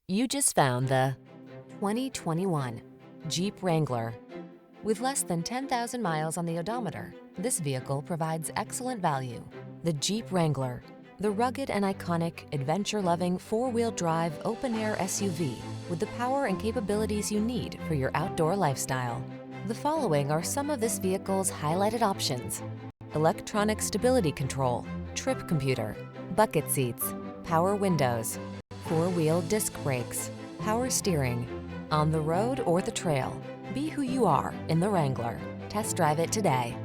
You just found the 2021 Jeep Wrangler. With less than 10,000 miles on the odometer, this vehicle provides excellent value. The Jeep Wrangler, the rugged and iconic, adventure-loving four-wheel drive open-air SUV with the power and capabilities you need for your outdoor lifestyle. The following are some of this vehicle's highlighted options: electronic stability control, trip computer, bucket seats, power windows, four-wheel disc brakes, power steering. On the road or the trail, be who you are in the Wrangler. Test drive it today.